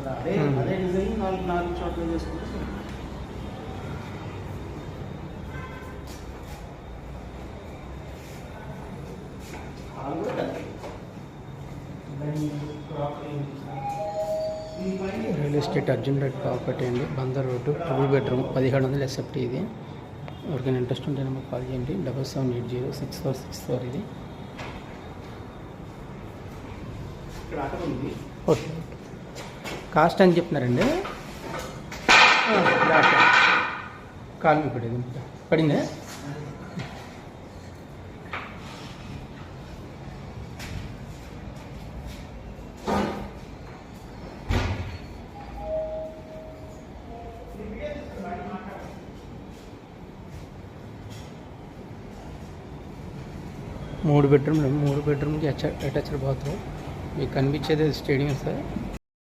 కదా, అదే డిజైన్ నాలుగు చోట్ల చేసుకుంటే real estate Arjun Reddy property అండి, బందర్ రోడ్డు, 2 బెడ్రూమ్, 1700 SFT. ఇది ఎవరికైనా ఇంట్రెస్ట్ ఉంటే మాకు కాల్ చేయండి. 77806464 ఇది. ఓకే, కాస్ట్ అని చెప్తున్నారండి. కాల్ మీ పడిందా? 3 బెడ్రూమ్లు, 3 బెడ్రూమ్కి అటాచ్డ్ బాత్రూమ్. మీకు కనిపించేది స్టేడియం సార్.